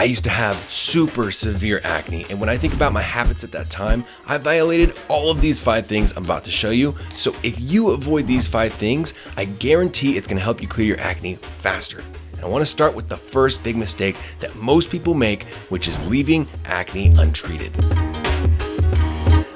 I used to have super severe acne, and when I think about my habits at that time, I violated all of these 5 things I'm about to show you. So if you avoid these 5 things, I guarantee it's gonna help you clear your acne faster. And I wanna start with the first big mistake that most people make, which is leaving acne untreated.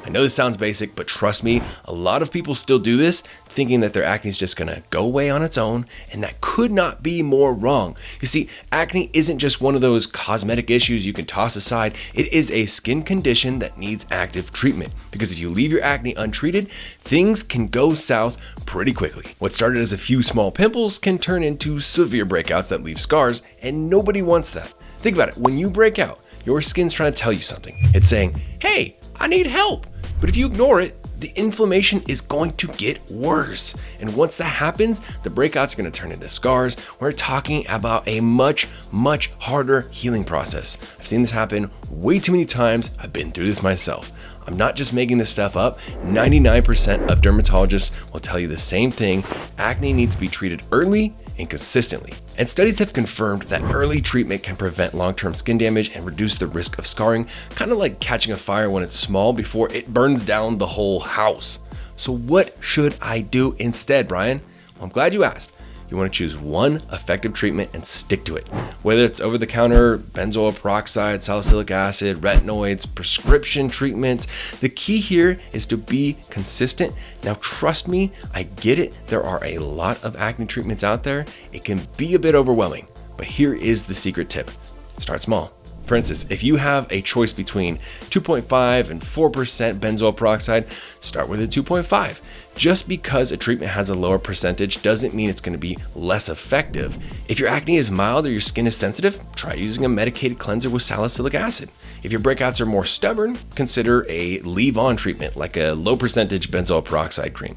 I know this sounds basic, but trust me, a lot of people still do this, thinking that their acne is just gonna go away on its own, and that could not be more wrong. You see, acne isn't just one of those cosmetic issues you can toss aside. It is a skin condition that needs active treatment, because if you leave your acne untreated, things can go south pretty quickly. What started as a few small pimples can turn into severe breakouts that leave scars, and nobody wants that. Think about it, when you break out, your skin's trying to tell you something. It's saying, hey, I need help. But if you ignore it, the inflammation is going to get worse. And once that happens, the breakouts are going to turn into scars. We're talking about a much, much harder healing process. I've seen this happen way too many times. I've been through this myself. I'm not just making this stuff up. 99% of dermatologists will tell you the same thing. Acne needs to be treated early and consistently. And studies have confirmed that early treatment can prevent long-term skin damage and reduce the risk of scarring, kind of like catching a fire when it's small before it burns down the whole house. So what should I do instead, Brian? Well, I'm glad you asked. You want to choose one effective treatment and stick to it. Whether it's over-the-counter benzoyl peroxide, salicylic acid, retinoids, prescription treatments, the key here is to be consistent. Now, trust me, I get it. There are a lot of acne treatments out there. It can be a bit overwhelming, but here is the secret tip. Start small. For instance, if you have a choice between 2.5 and 4% benzoyl peroxide, start with a 2.5. Just because a treatment has a lower percentage doesn't mean it's going to be less effective. If your acne is mild or your skin is sensitive, try using a medicated cleanser with salicylic acid. If your breakouts are more stubborn, consider a leave-on treatment like a low percentage benzoyl peroxide cream.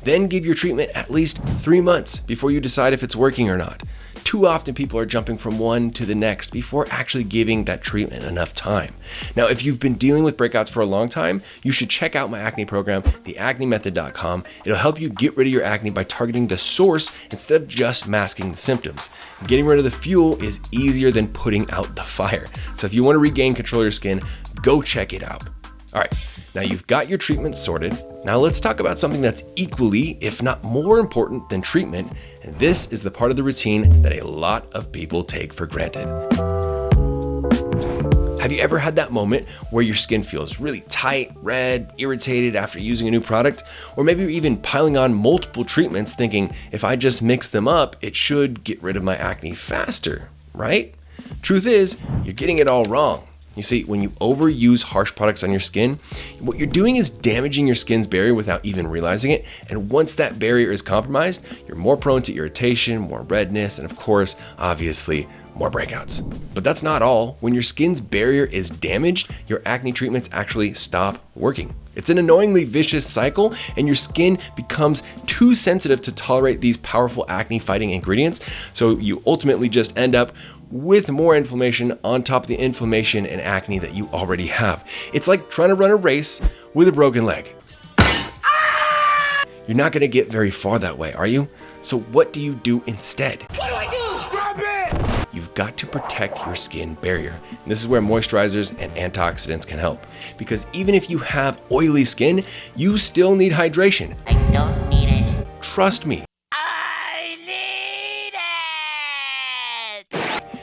Then give your treatment at least 3 months before you decide if it's working or not. Too often people are jumping from one to the next before actually giving that treatment enough time. Now, if you've been dealing with breakouts for a long time, you should check out my acne program, theacnemethod.com. It'll help you get rid of your acne by targeting the source instead of just masking the symptoms. Getting rid of the fuel is easier than putting out the fire. So if you want to regain control of your skin, go check it out. All right, now you've got your treatment sorted. Now let's talk about something that's equally, if not more important than treatment, and this is the part of the routine that a lot of people take for granted. Have you ever had that moment where your skin feels really tight, red, irritated after using a new product? Or maybe you're even piling on multiple treatments thinking, if I just mix them up, it should get rid of my acne faster, right? Truth is, you're getting it all wrong. You see, when you overuse harsh products on your skin, what you're doing is damaging your skin's barrier without even realizing it. And once that barrier is compromised, you're more prone to irritation, more redness, and of course, obviously, more breakouts. But that's not all. When your skin's barrier is damaged, your acne treatments actually stop working. It's an annoyingly vicious cycle, and your skin becomes too sensitive to tolerate these powerful acne-fighting ingredients. So you ultimately just end up with more inflammation on top of the inflammation and acne that you already have. It's like trying to run a race with a broken leg. You're not gonna get very far that way, are you? So what do you do instead? What do I do? Stop it! You've got to protect your skin barrier. And this is where moisturizers and antioxidants can help. Because even if you have oily skin, you still need hydration. I don't need it. Trust me. I need it!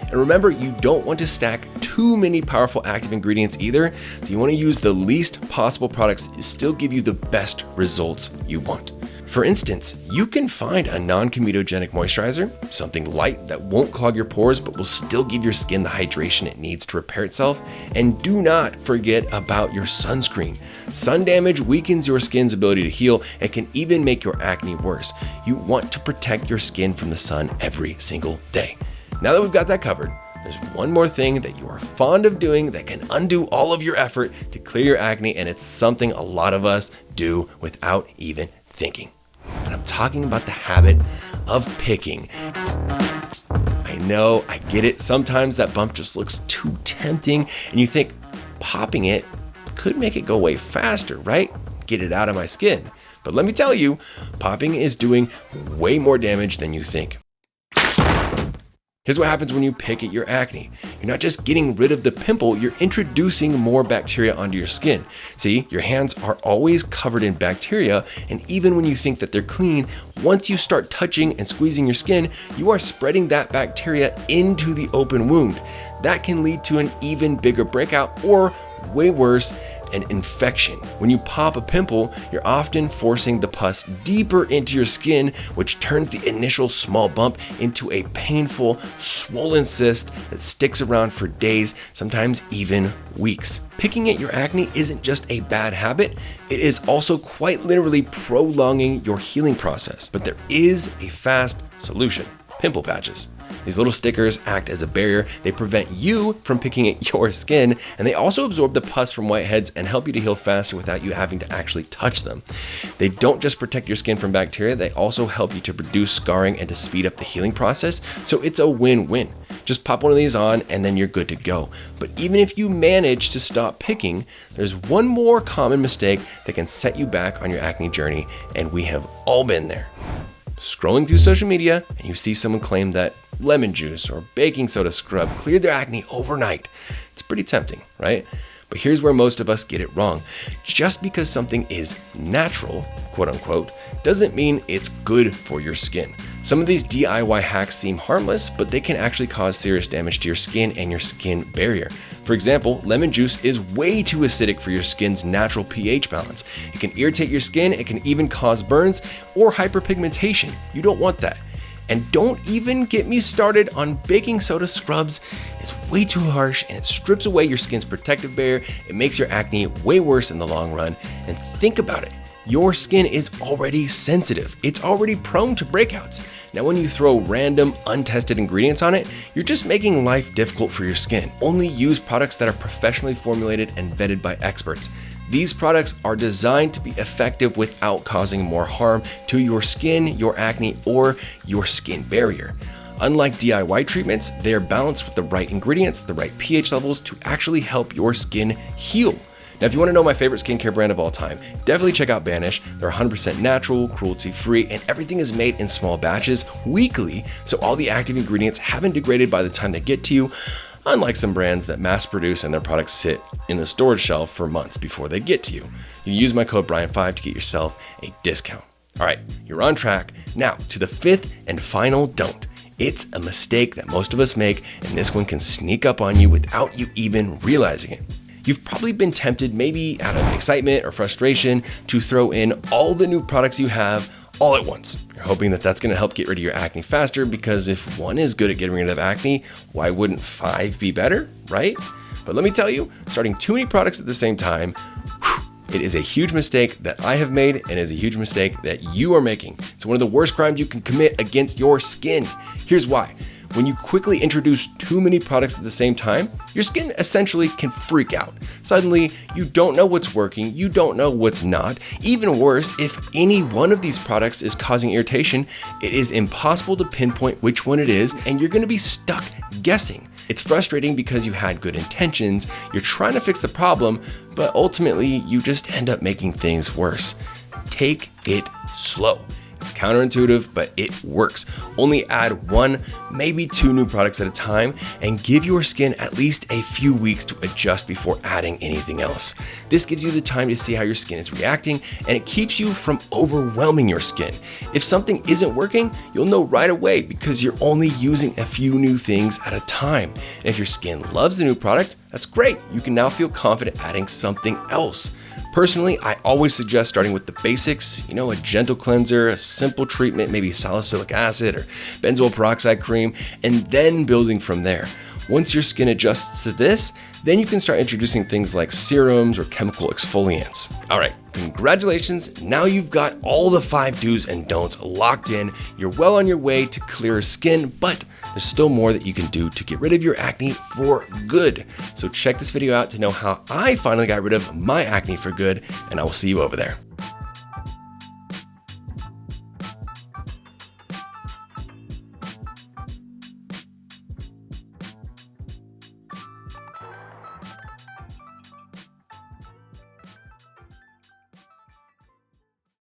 And remember, you don't want to stack too many powerful active ingredients either. So you want to use the least possible products that still give you the best results you want. For instance, you can find a non-comedogenic moisturizer, something light that won't clog your pores but will still give your skin the hydration it needs to repair itself. And do not forget about your sunscreen. Sun damage weakens your skin's ability to heal and can even make your acne worse. You want to protect your skin from the sun every single day. Now that we've got that covered, there's one more thing that you are fond of doing that can undo all of your effort to clear your acne, and it's something a lot of us do without even thinking. And I'm talking about the habit of picking. I know, I get it. Sometimes that bump just looks too tempting, and you think popping it could make it go away faster, right? Get it out of my skin. But let me tell you, popping is doing way more damage than you think. Here's what happens when you pick at your acne. You're not just getting rid of the pimple, you're introducing more bacteria onto your skin. See, your hands are always covered in bacteria, and even when you think that they're clean, once you start touching and squeezing your skin, you are spreading that bacteria into the open wound. That can lead to an even bigger breakout, or way worse, an infection. When you pop a pimple, you're often forcing the pus deeper into your skin, which turns the initial small bump into a painful, swollen cyst that sticks around for days, sometimes even weeks. Picking at your acne isn't just a bad habit, it is also quite literally prolonging your healing process. But there is a fast solution: pimple patches. These little stickers act as a barrier. They prevent you from picking at your skin, and they also absorb the pus from whiteheads and help you to heal faster without you having to actually touch them. They don't just protect your skin from bacteria, they also help you to reduce scarring and to speed up the healing process, so it's a win-win. Just pop one of these on and then you're good to go. But even if you manage to stop picking, there's one more common mistake that can set you back on your acne journey, and we have all been there. Scrolling through social media and you see someone claim that lemon juice or baking soda scrub cleared their acne overnight. It's pretty tempting, right? But here's where most of us get it wrong. Just because something is natural, quote unquote, doesn't mean it's good for your skin. Some of these DIY hacks seem harmless, but they can actually cause serious damage to your skin and your skin barrier. For example, lemon juice is way too acidic for your skin's natural pH balance. It can irritate your skin, it can even cause burns or hyperpigmentation. You don't want that. And don't even get me started on baking soda scrubs. It's way too harsh and it strips away your skin's protective barrier. It makes your acne way worse in the long run. And think about it. Your skin is already sensitive. It's already prone to breakouts. Now, when you throw random, untested ingredients on it, you're just making life difficult for your skin. Only use products that are professionally formulated and vetted by experts. These products are designed to be effective without causing more harm to your skin, your acne, or your skin barrier. Unlike DIY treatments, they are balanced with the right ingredients, the right pH levels to actually help your skin heal. Now, if you want to know my favorite skincare brand of all time, definitely check out Banish. They're 100% natural, cruelty-free, and everything is made in small batches weekly, so all the active ingredients haven't degraded by the time they get to you, unlike some brands that mass produce and their products sit in the storage shelf for months before they get to you. You use my code Brian5 to get yourself a discount. All right, you're on track. Now, to the fifth and final don't. It's a mistake that most of us make, and this one can sneak up on you without you even realizing it. You've probably been tempted, maybe out of excitement or frustration, to throw in all the new products you have all at once. You're hoping that that's going to help get rid of your acne faster, because if one is good at getting rid of acne, why wouldn't 5 be better, right? But let me tell you, starting too many products at the same time, it is a huge mistake that I have made, and is a huge mistake that you are making. It's one of the worst crimes you can commit against your skin. Here's why. When you quickly introduce too many products at the same time, your skin essentially can freak out. Suddenly, you don't know what's working, you don't know what's not. Even worse, if any one of these products is causing irritation, it is impossible to pinpoint which one it is, and you're gonna be stuck guessing. It's frustrating because you had good intentions, you're trying to fix the problem, but ultimately you just end up making things worse. Take it slow. It's counterintuitive, but it works. Only add 1, maybe 2 new products at a time, and give your skin at least a few weeks to adjust before adding anything else. This gives you the time to see how your skin is reacting, and it keeps you from overwhelming your skin. If something isn't working, you'll know right away because you're only using a few new things at a time. And if your skin loves the new product, that's great. You can now feel confident adding something else. Personally, I always suggest starting with the basics, a gentle cleanser, a simple treatment, maybe salicylic acid or benzoyl peroxide cream, and then building from there. Once your skin adjusts to this, then you can start introducing things like serums or chemical exfoliants. All right, congratulations. Now you've got all the 5 do's and don'ts locked in. You're well on your way to clearer skin, but there's still more that you can do to get rid of your acne for good. So check this video out to know how I finally got rid of my acne for good, and I will see you over there.